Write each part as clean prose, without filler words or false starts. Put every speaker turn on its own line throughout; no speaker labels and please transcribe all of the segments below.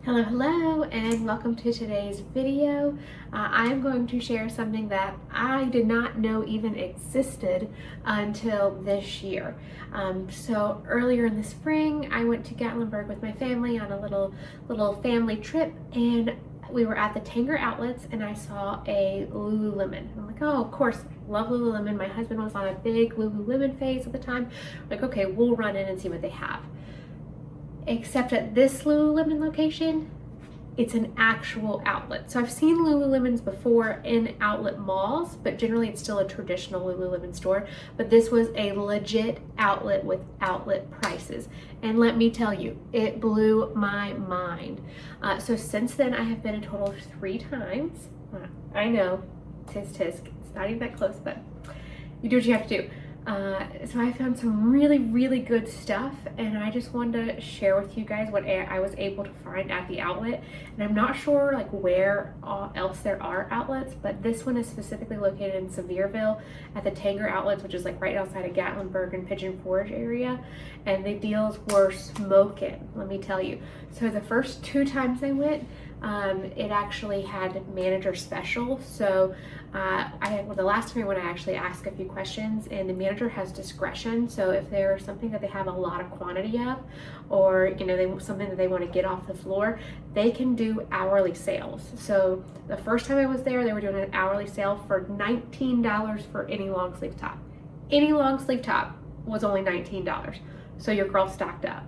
Hello, and welcome to today's video. I'm going to share something that I did not know even existed until this year. So earlier in the spring, I went to Gatlinburg with my family on a little family trip, and we were at the Tanger outlets, and I saw a Lululemon. I'm like, oh, of course, love Lululemon. My husband was on a big Lululemon phase at the time. I'm like, okay, we'll run in and see what they have. Except at this Lululemon location, it's an actual outlet. So I've seen Lululemons before in outlet malls, but generally it's still a traditional Lululemon store. But this was a legit outlet with outlet prices. And let me tell you, it blew my mind. So since then, I have been a total of 3 times. I know, tisk, it's not even that close, but you do what you have to do. So I found some really good stuff, and I just wanted to share with you guys what I was able to find at the outlet. And I'm not sure like where else there are outlets, but this one is specifically located in Sevierville at the Tanger outlets, which is like right outside of Gatlinburg and Pigeon Forge area. And the deals were smoking, let me tell you. So the first 2 times I went, it actually had manager special. So the last time I went, I actually asked a few questions, and the manager has discretion. So if there's something that they have a lot of quantity of, or something that they want to get off the floor, they can do hourly sales. So the first time I was there, they were doing an hourly sale for $19 for any long sleeve top. Any long sleeve top was only $19. So your girl stocked up.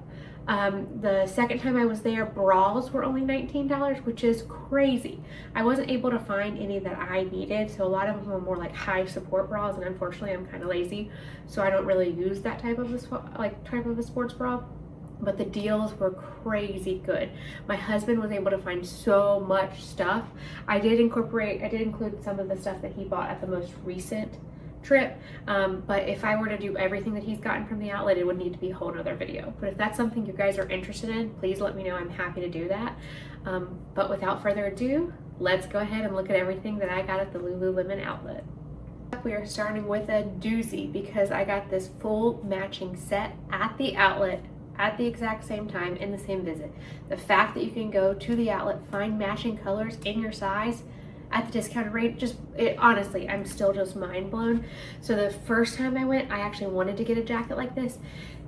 The second time I was there, bras were only $19, which is crazy. I wasn't able to find any that I needed, so a lot of them were more like high support bras, and unfortunately I'm kind of lazy, so I don't really use that type of a sports bra. But the deals were crazy good. My husband was able to find so much stuff. I did include some of the stuff that he bought at the most recent trip, but if I were to do everything that he's gotten from the outlet, it would need to be a whole nother video. But if that's something you guys are interested in, please let me know. I'm happy to do that. But without further ado, let's go ahead and look at everything that I got at the Lululemon outlet. We are starting with a doozy because I got this full matching set at the outlet at the exact same time in the same visit. The fact that you can go to the outlet, find matching colors in your size at the discounted rate, honestly, I'm still just mind blown. So the first time I went, I actually wanted to get a jacket like this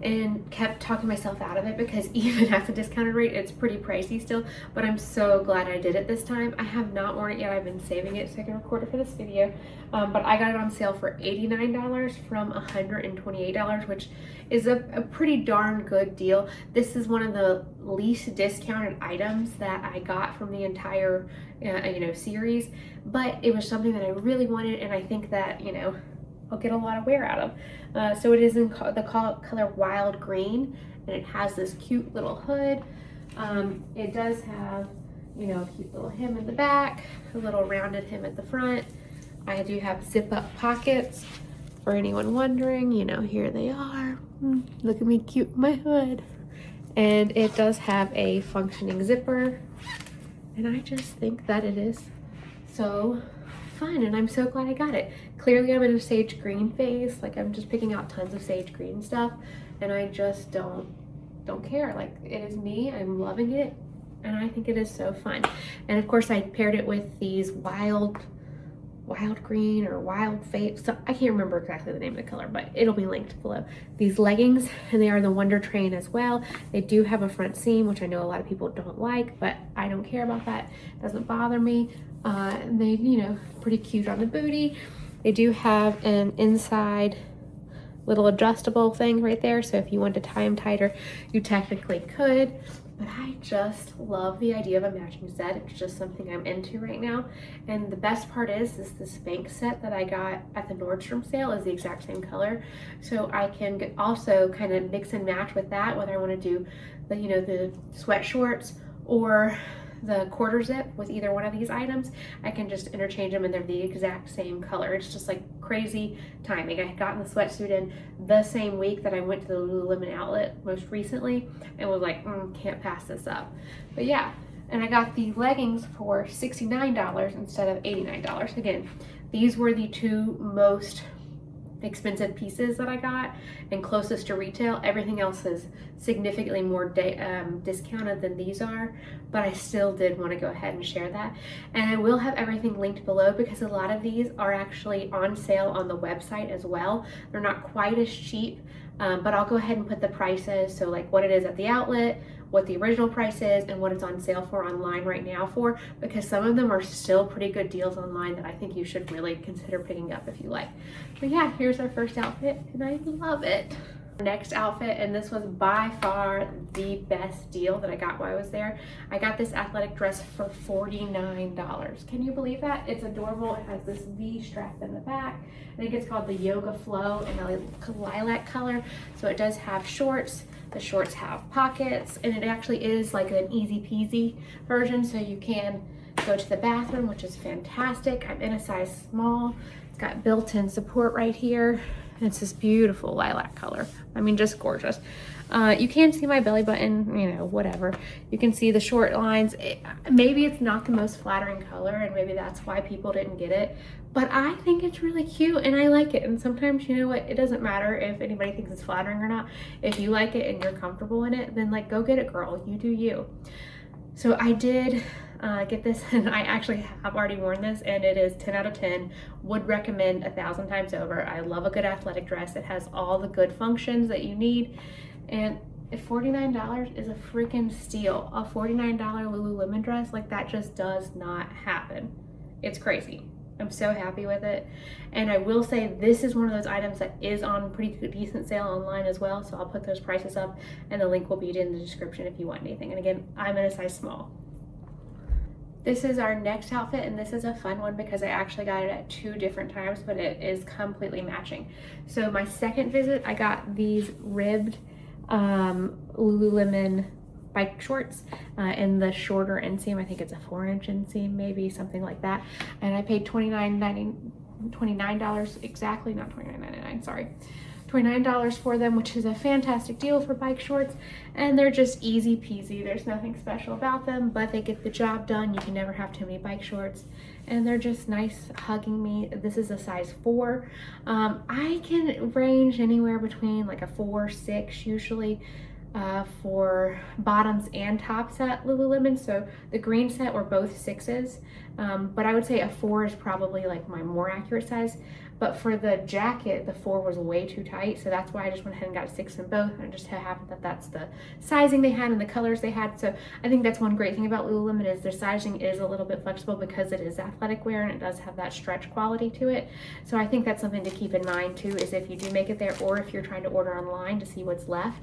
and kept talking myself out of it because even at the discounted rate, it's pretty pricey still, but I'm so glad I did it this time. I have not worn it yet. I've been saving it so I can record it for this video, but I got it on sale for $89 from $128, which is a pretty darn good deal. This is one of the least discounted items that I got from the entire series, but it was something that I really wanted, and I think that I'll get a lot of wear out of. So it is in the color Wild Green, and it has this cute little hood. It does have a cute little hem in the back, a little rounded hem at the front. I do have zip up pockets for anyone wondering. Here they are. Look at me, cute, my hood. And it does have a functioning zipper, and I just think that it is so fun, and I'm so glad I got it. Clearly I'm in a sage green phase, like I'm just picking out tons of sage green stuff, and I just don't care. Like, it is me, I'm loving it, and I think it is so fun. And of course I paired it with these wild green or wild fate, so I can't remember exactly the name of the color, but it'll be linked below. These leggings, and they are the Wonder Train as well. They do have a front seam, which I know a lot of people don't like, but I don't care about that. It doesn't bother me. They pretty cute on the booty. They do have an inside little adjustable thing right there, so if you want to tie them tighter, you technically could. But I just love the idea of a matching set. It's just something I'm into right now. And the best part is this Spanx set that I got at the Nordstrom sale is the exact same color. So I can also kind of mix and match with that, whether I want to do the sweat shorts or the quarter zip with either one of these items. I can just interchange them and they're the exact same color. It's just like crazy timing. I had gotten the sweatsuit in the same week that I went to the Lululemon outlet most recently and was like, can't pass this up. But yeah, and I got the leggings for $69 instead of $89. Again, these were the 2 most expensive pieces that I got and closest to retail. Everything else is significantly more discounted than these are, but I still did want to go ahead and share that. And I will have everything linked below because a lot of these are actually on sale on the website as well. They're not quite as cheap, but I'll go ahead and put the prices, so like what it is at the outlet, what the original price is, and what it's on sale for online right now for, because some of them are still pretty good deals online that I think you should really consider picking up if you like. But yeah, here's our first outfit and I love it. Next outfit, and this was by far the best deal that I got while I was there. I got this athletic dress for $49. Can you believe that? It's adorable. It has this V strap in the back. I think it's called the Yoga Flow in a lilac color. So it does have shorts. The shorts have pockets, and it actually is like an easy peasy version, so you can go to the bathroom, which is fantastic. I'm in a size small. It's got built-in support right here. It's this beautiful lilac color. I mean, just gorgeous. You can see my belly button, you know, whatever. You can see the short lines. Maybe it's not the most flattering color, and maybe that's why people didn't get it. But I think it's really cute and I like it. And sometimes, you know what, it doesn't matter if anybody thinks it's flattering or not. If you like it and you're comfortable in it, then like, go get it, girl. You do you. So I did get this, and I actually have already worn this, and it is 10 out of 10. Would recommend 1,000 times over. I love a good athletic dress. It has all the good functions that you need, and if $49 is a freaking steal. A $49 Lululemon dress, like, that just does not happen. It's crazy. I'm so happy with it. And I will say this is one of those items that is on pretty decent sale online as well, so I'll put those prices up and the link will be in the description if you want anything. And again, I'm in a size small. This is our next outfit, and this is a fun one because I actually got it at 2 different times, but it is completely matching. So my second visit, I got these ribbed Lululemon bike shorts in the shorter inseam. I think it's a 4-inch inseam, maybe something like that. And I paid $29 exactly, not $29.99, sorry. $29 for them, which is a fantastic deal for bike shorts, and they're just easy peasy. There's nothing special about them, but they get the job done. You can never have too many bike shorts, and they're just nice hugging me. This is a size 4. I can range anywhere between like a 4, 6 usually for bottoms and tops at Lululemon. So the green set were both 6s, but I would say a 4 is probably like my more accurate size. But for the jacket, the 4 was way too tight, so that's why I just went ahead and got a 6 in both. And it just happened that that's the sizing they had and the colors they had. So I think that's one great thing about Lululemon is their sizing is a little bit flexible because it is athletic wear and it does have that stretch quality to it. So I think that's something to keep in mind too, is if you do make it there, or if you're trying to order online to see what's left,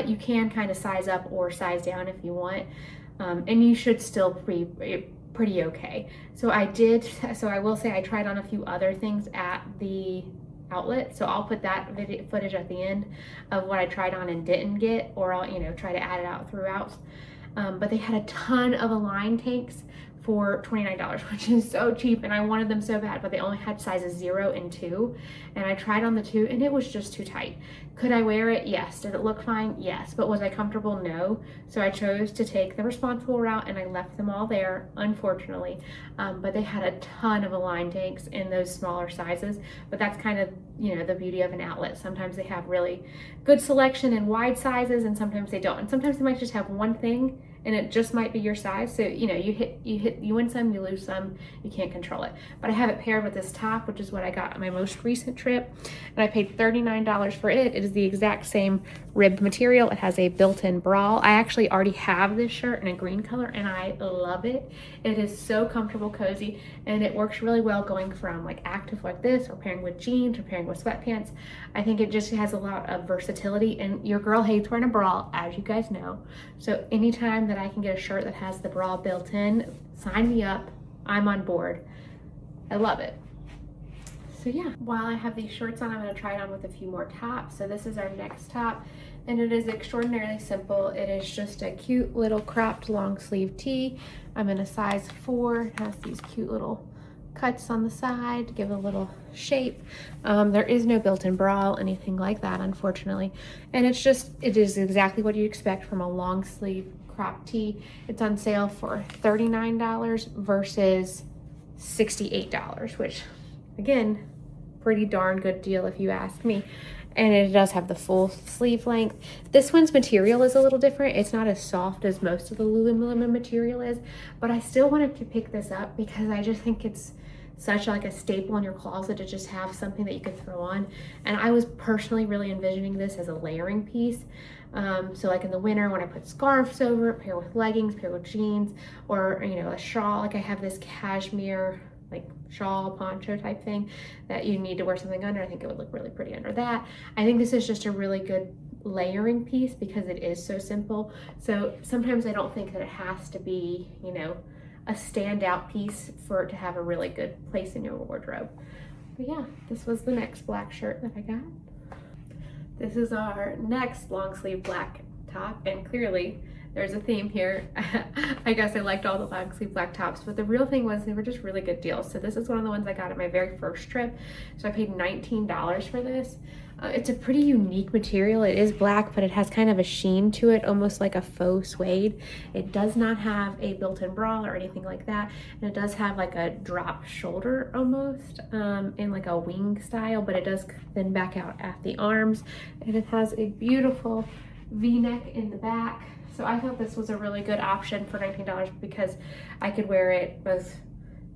you can kind of size up or size down if you want, and you should still pretty okay. So I will say I tried on a few other things at the outlet, so I'll put that footage at the end of what I tried on and didn't get, or I'll, you know, try to add it out throughout. But they had a ton of Align tanks for $29, which is so cheap, and I wanted them so bad, but they only had sizes 0 and 2, and I tried on the 2 and it was just too tight. Could I wear it? Yes. Did it look fine? Yes. But was I comfortable? No. So I chose to take the responsible route and I left them all there, unfortunately. But they had a ton of Align tanks in those smaller sizes, but that's kind of, you know, the beauty of an outlet. Sometimes they have really good selection in wide sizes, and sometimes they don't. And sometimes they might just have one thing and it just might be your size. So, you know, you win some, you lose some, you can't control it. But I have it paired with this top, which is what I got on my most recent trip, and I paid $39 for it. It is the exact same ribbed material. It has a built-in bra. I actually already have this shirt in a green color and I love it. It is so comfortable, cozy, and it works really well going from like active like this, or pairing with jeans, or pairing with sweatpants. I think it just has a lot of versatility, and your girl hates wearing a bra, as you guys know. So anytime that I can get a shirt that has the bra built in, sign me up. I'm on board. I love it. So yeah, while I have these shorts on, I'm going to try it on with a few more tops. So this is our next top, and it is extraordinarily simple. It is just a cute little cropped long sleeve tee. I'm in a size 4. It has these cute little cuts on the side to give a little shape. There is no built-in bra, anything like that, unfortunately. And it is exactly what you expect from a long sleeve cropped tee. It's on sale for $39 versus $68, which again, pretty darn good deal if you ask me. And it does have the full sleeve length. This one's material is a little different. It's not as soft as most of the Lululemon material is, but I still wanted to pick this up because I just think it's such like a staple in your closet to just have something that you could throw on. And I was personally really envisioning this as a layering piece. So like in the winter when I put scarves over it, pair with leggings, pair with jeans, or you know, a shawl, like I have this cashmere like shawl poncho type thing that you need to wear something under. I think it would look really pretty under that. I think this is just a really good layering piece because it is so simple. So sometimes I don't think that it has to be, you know, a standout piece for it to have a really good place in your wardrobe. But yeah, this was the next black shirt that I got. This is our next long sleeve black top, and clearly there's a theme here. I guess I liked all the long sleeve black tops, but the real thing was they were just really good deals. So this is one of the ones I got at my very first trip. So I paid $19 for this. It's a pretty unique material. It is black, but it has kind of a sheen to it, almost like a faux suede. It does not have a built-in bra or anything like that. And it does have like a drop shoulder almost in like a wing style, but it does then back out at the arms. And it has a beautiful V-neck in the back. So I thought this was a really good option for $19 because I could wear it both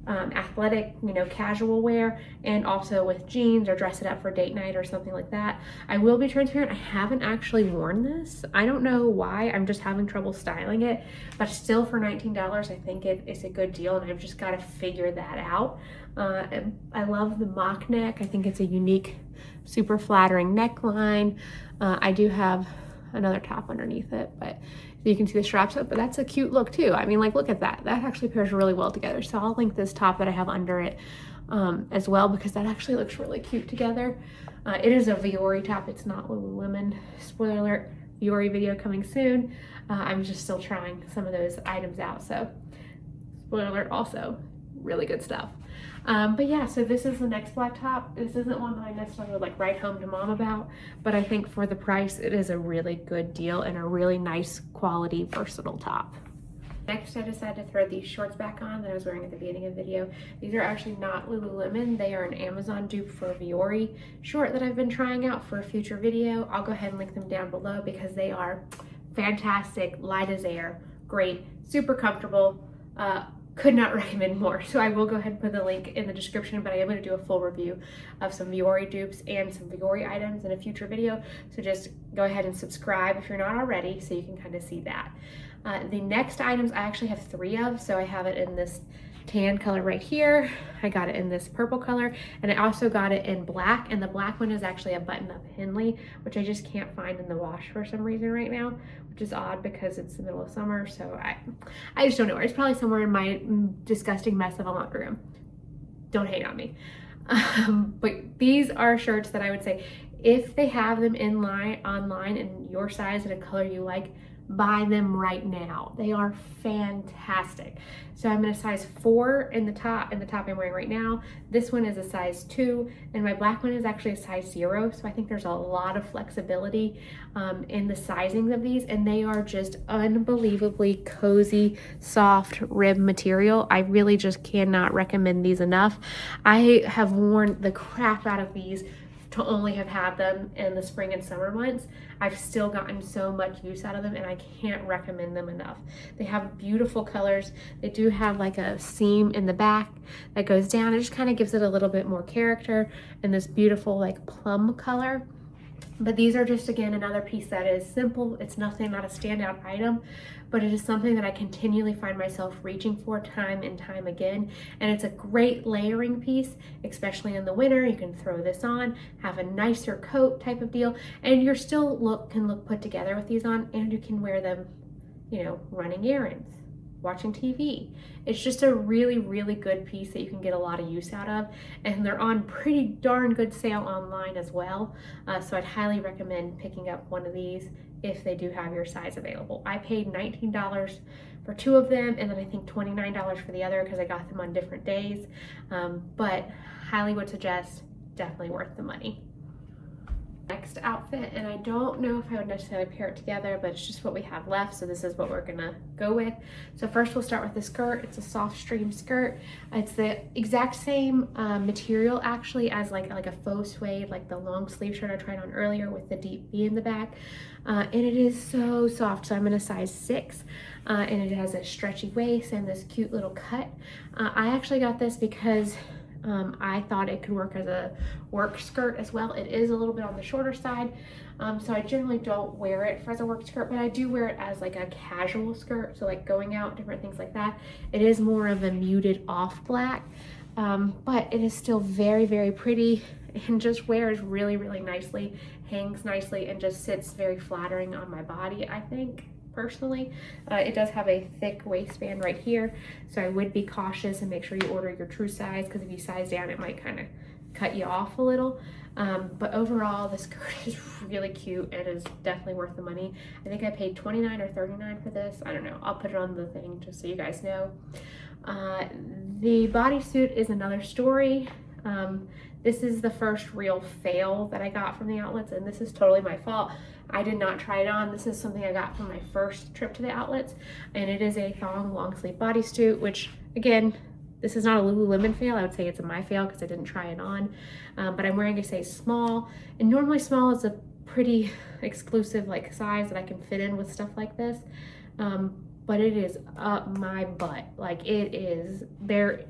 athletic, you know, casual wear, and also with jeans or dress it up for date night or something like that. I will be transparent, I haven't actually worn this. I don't know why, I'm just having trouble styling it, but still for $19, I think it's a good deal, and I've just got to figure that out. I love the mock neck. I think it's a unique, super flattering neckline. I do have another top underneath it, but so you can see the straps up, but that's a cute look too. I mean, like, look at that. That actually pairs really well together. So I'll link this top that I have under it as well, because that actually looks really cute together. It is a Viore top. It's not Lululemon. Spoiler alert, Viore video coming soon. I'm just still trying some of those items out. So spoiler alert also, really good stuff. But yeah, so this is the next black top. This isn't one that I necessarily would like write home to mom about, but I think for the price, it is a really good deal and a really nice quality, versatile top. Next, I decided to throw these shorts back on that I was wearing at the beginning of the video. These are actually not Lululemon. They are an Amazon dupe for a Viore short that I've been trying out for a future video. I'll go ahead and link them down below because they are fantastic, light as air, great, super comfortable. Could not recommend more. So I will go ahead and put the link in the description, but I am going to do a full review of some Viore dupes and some Viore items in a future video. So just go ahead and subscribe if you're not already so you can kind of see that. The next items I actually have 3 of. So I have it in this tan color right here. I got it in this purple color, and I also got it in black, and the black one is actually a button-up Henley, which I just can't find in the wash for some reason right now, which is odd because it's the middle of summer, so I just don't know where. It's probably somewhere in my disgusting mess of a laundry room. Don't hate on me. But these are shirts that I would say, if they have them online in your size and a color you like, buy them right now. They are fantastic. So I'm in a size 4 in the top I'm wearing right now. This one is a size 2, and my black one is actually a size 0. So I think there's a lot of flexibility in the sizings of these, and they are just unbelievably cozy, soft rib material. I really just cannot recommend these enough. I have worn the crap out of these to only have had them in the spring and summer months. I've still gotten so much use out of them, and I can't recommend them enough. They have beautiful colors. They do have like a seam in the back that goes down. It just kind of gives it a little bit more character, and this beautiful like plum color. But these are just, again, another piece that is simple. It's nothing, not a standout item, but it is something that I continually find myself reaching for time and time again. And it's a great layering piece, especially in the winter. You can throw this on, have a nicer coat type of deal, and you're still can look put together with these on, and you can wear them, you know, running errands, watching TV. It's just a really, really good piece that you can get a lot of use out of, and they're on pretty darn good sale online as well. So I'd highly recommend picking up one of these if they do have your size available. I paid $19 for 2 of them, and then I think $29 for the other because I got them on different days. But highly would suggest, definitely worth the money. next outfit, and I don't know if I would necessarily pair it together, but it's just what we have left, so this is what we're gonna go with. So first we'll start with the skirt. It's a soft stream skirt. It's the exact same material actually as like a faux suede, like the long sleeve shirt I tried on earlier with the deep V in the back, and it is so soft. So I'm in a size 6, and it has a stretchy waist and this cute little cut. I actually got this because I thought it could work as a work skirt as well. It is a little bit on the shorter side, so I generally don't wear it as a work skirt, but I do wear it as like a casual skirt, so like going out, different things like that. It is more of a muted off black, but it is still very, very pretty and just wears really, really nicely, hangs nicely, and just sits very flattering on my body, I think. Personally, it does have a thick waistband right here, so I would be cautious and make sure you order your true size, because if you size down it might kind of cut you off a little, but overall the skirt is really cute and is definitely worth the money. I think I paid $29 or $39 for this. I don't know, I'll put it on the thing just so you guys know. The bodysuit is another story. This is the first real fail that I got from the outlets, and this is totally my fault. I did not try it on. This is something I got from my first trip to the outlets, and it is a thong long sleeve bodysuit, which again, this is not a Lululemon fail. I would say it's a my fail because I didn't try it on, but I'm wearing a size small, and normally small is a pretty exclusive like size that I can fit in with stuff like this, but it is up my butt. Like it is there.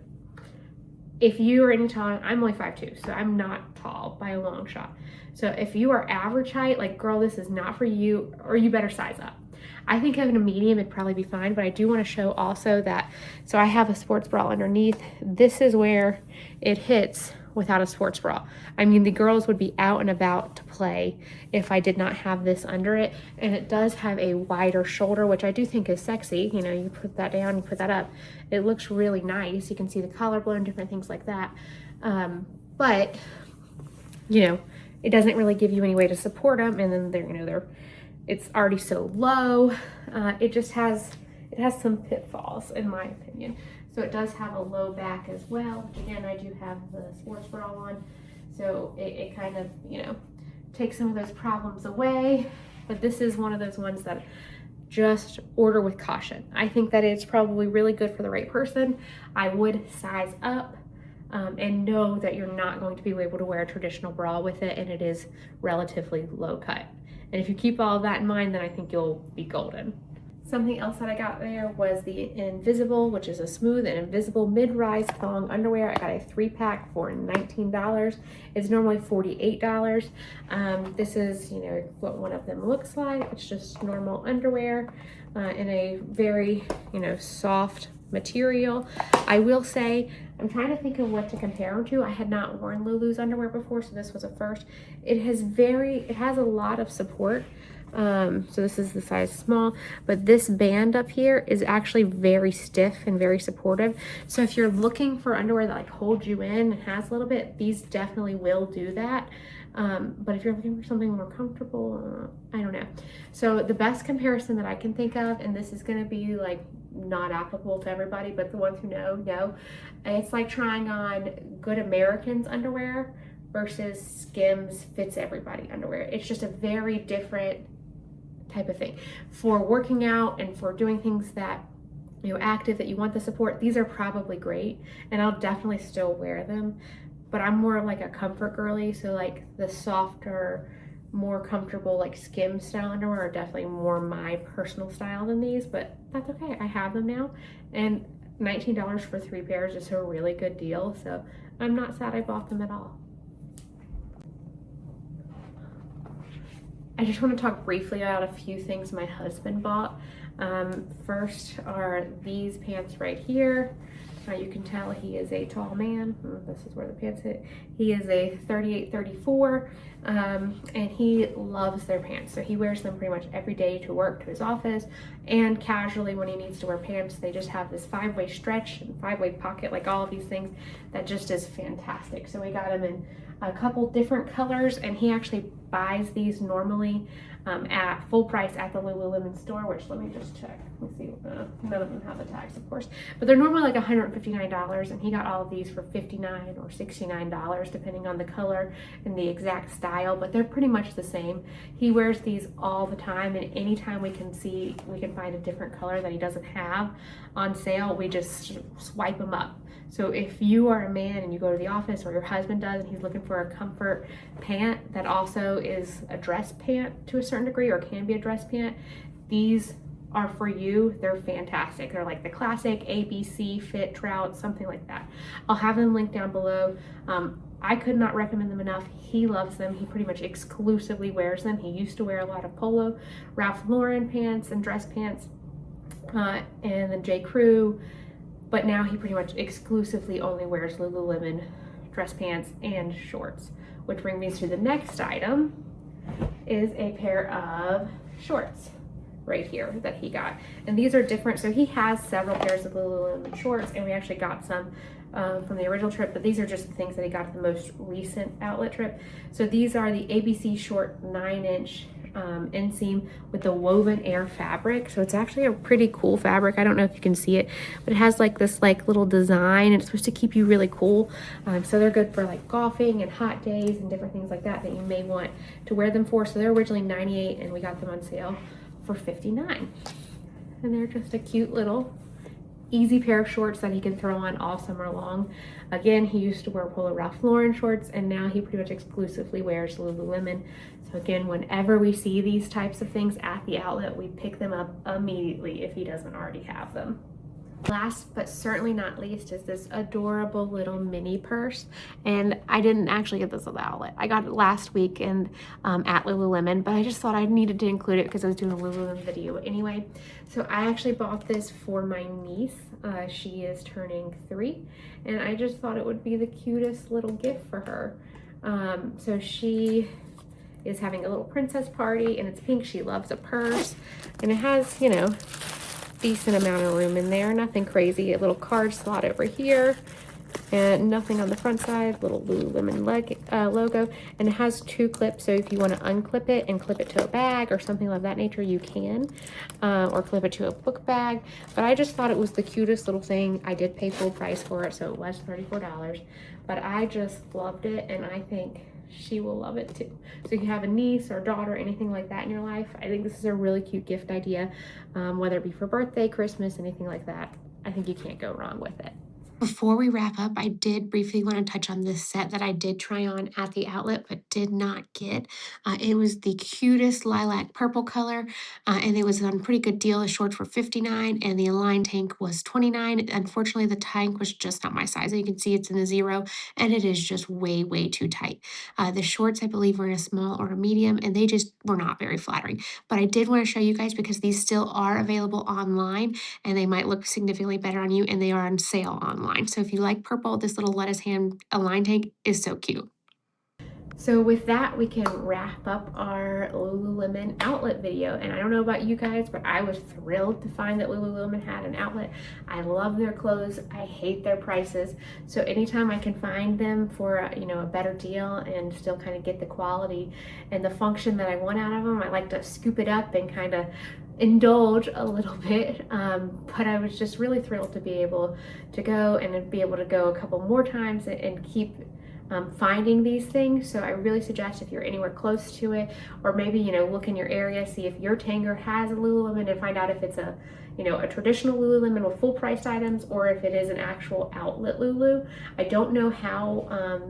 If you are any taller, I'm only 5'2", so I'm not tall by a long shot. So if you are average height, like girl, this is not for you, or you better size up. I think having a medium would probably be fine, but I do want to show also that, so I have a sports bra underneath. This is where it hits without a sports bra. I mean, the girls would be out and about to play if I did not have this under it, and it does have a wider shoulder, which I do think is sexy. You know, you put that down, you put that up, it looks really nice. You can see the collarbone, different things like that, but you know, it doesn't really give you any way to support them, and then it's already so low. It just has, it has some pitfalls in my opinion. So it does have a low back as well, which again, I do have the sports bra on. So it kind of, you know, takes some of those problems away. But this is one of those ones that just order with caution. I think that it's probably really good for the right person. I would size up and know that you're not going to be able to wear a traditional bra with it, and it is relatively low cut. And if you keep all of that in mind, then I think you'll be golden. Something else that I got there was the Invisible, which is a smooth and invisible mid-rise thong underwear. I got a 3-pack for $19. It's normally $48. This is, you know, what one of them looks like. It's just normal underwear in a very, you know, soft material. I will say, I'm trying to think of what to compare them to. I had not worn Lulu's underwear before, so this was a first. It has a lot of support. So this is the size small, but this band up here is actually very stiff and very supportive. So if you're looking for underwear that like holds you in and has a little bit, these definitely will do that. But if you're looking for something more comfortable, I don't know. So the best comparison that I can think of, and this is going to be like not applicable to everybody, but the ones who know, it's like trying on Good Americans underwear versus Skims Fits Everybody underwear. It's just a very different type of thing. For working out and for doing things that, you know, active, that you want the support, these are probably great, and I'll definitely still wear them. But I'm more of like a comfort girly, so like the softer, more comfortable like Skim style underwear are definitely more my personal style than these, but that's okay. I have them now, and $19 for 3 pairs is a really good deal, so I'm not sad I bought them at all. I just want to talk briefly about a few things my husband bought. First are these pants right here. You can tell he is a tall man. This is where the pants hit. He is a 38, 34, and he loves their pants. So he wears them pretty much every day to work, to his office, and casually when he needs to wear pants. They just have this 5-way stretch and 5-way pocket, like all of these things that just is fantastic. So we got him in a couple different colors, and he actually buys these normally at full price at the Lululemon store, which let me just check. Let me see. None of them have the tags, of course, but they're normally like $159, and he got all of these for $59 or $69 depending on the color and the exact style, but they're pretty much the same. He wears these all the time, and anytime we can find a different color that he doesn't have on sale, we just swipe them up. So if you are a man and you go to the office, or your husband does, and he's looking for a comfort pant that also is a dress pant to a certain degree, or can be a dress pant, these are for you. They're fantastic. They're like the classic ABC fit trout, something like that. I'll have them linked down below. I could not recommend them enough. He loves them. He pretty much exclusively wears them. He used to wear a lot of Polo, Ralph Lauren pants and dress pants, and then J. Crew, but now he pretty much exclusively only wears Lululemon dress pants and shorts, which brings me to the next item, is a pair of shorts right here that he got. And these are different. So he has several pairs of Lululemon shorts, and we actually got some from the original trip, but these are just the things that he got at the most recent outlet trip. So these are the ABC short 9-inch inseam with the woven air fabric. So it's actually a pretty cool fabric. I don't know if you can see it, but it has like this like little design, and it's supposed to keep you really cool. So they're good for like golfing and hot days and different things like that you may want to wear them for. So they're originally $98, and we got them on sale for $59. And they're just a cute little easy pair of shorts that he can throw on all summer long. Again, he used to wear Polo Ralph Lauren shorts, and now he pretty much exclusively wears Lululemon. So again, whenever we see these types of things at the outlet, we pick them up immediately if he doesn't already have them. Last but certainly not least is this adorable little mini purse, and I didn't actually get this at the outlet. I got it last week and at Lululemon, but I just thought I needed to include it because I was doing a Lululemon video anyway. So I actually bought this for my niece. She is turning 3, and I just thought it would be the cutest little gift for her. So she is having a little princess party, and it's pink. She loves a purse, and it has, you know, decent amount of room in there, nothing crazy. A little card slot over here, and nothing on the front side. Little Lululemon logo, and it has 2 clips, so if you want to unclip it and clip it to a bag or something of that nature, you can, or clip it to a book bag. But I just thought it was the cutest little thing. I did pay full price for it, so it was $34, but I just loved it, and I think she will love it too. So if you have a niece or daughter, anything like that in your life, I think this is a really cute gift idea, whether it be for birthday, Christmas, anything like that. I think you can't go wrong with it. Before we wrap up, I did briefly want to touch on this set that I did try on at the outlet but did not get. It was the cutest lilac purple color, and it was on a pretty good deal. The shorts were $59, and the Align tank was $29. Unfortunately, the tank was just not my size. You can see it's in the 0, and it is just way, way too tight. The shorts, I believe, were in a small or a medium, and they just were not very flattering. But I did want to show you guys because these still are available online, and they might look significantly better on you, and they are on sale online. So if you like purple, this little lettuce hand Align tank is so cute. So with that, we can wrap up our Lululemon outlet video. And I don't know about you guys, but I was thrilled to find that Lululemon had an outlet. I love their clothes. I hate their prices. So anytime I can find them for a better deal and still kind of get the quality and the function that I want out of them, I like to scoop it up and kind of indulge a little bit. But I was just really thrilled to be able to go and be able to go a couple more times and keep finding these things. So I really suggest if you're anywhere close to it, or maybe look in your area, see if your Tanger has a Lululemon, and find out if it's a traditional Lululemon with full priced items, or if it is an actual outlet Lulu. I don't know how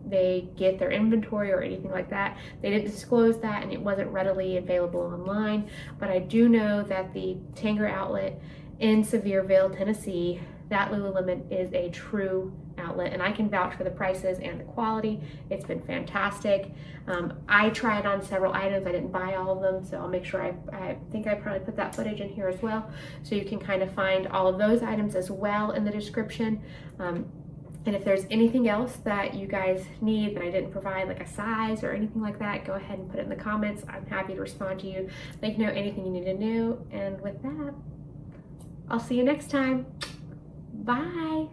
they get their inventory or anything like that. They didn't disclose that, and it wasn't readily available online, but I do know that the Tanger outlet in Sevierville, Tennessee, that Lululemon is a true outlet, and I can vouch for the prices and the quality. It's been fantastic. I tried on several items. I didn't buy all of them, so I'll make sure I think I probably put that footage in here as well, so you can kind of find all of those items as well in the description. And if there's anything else that you guys need that I didn't provide, like a size or anything like that, go ahead and put it in the comments. I'm happy to respond to you, let you know anything you need to know. And with that, I'll see you next time. Bye.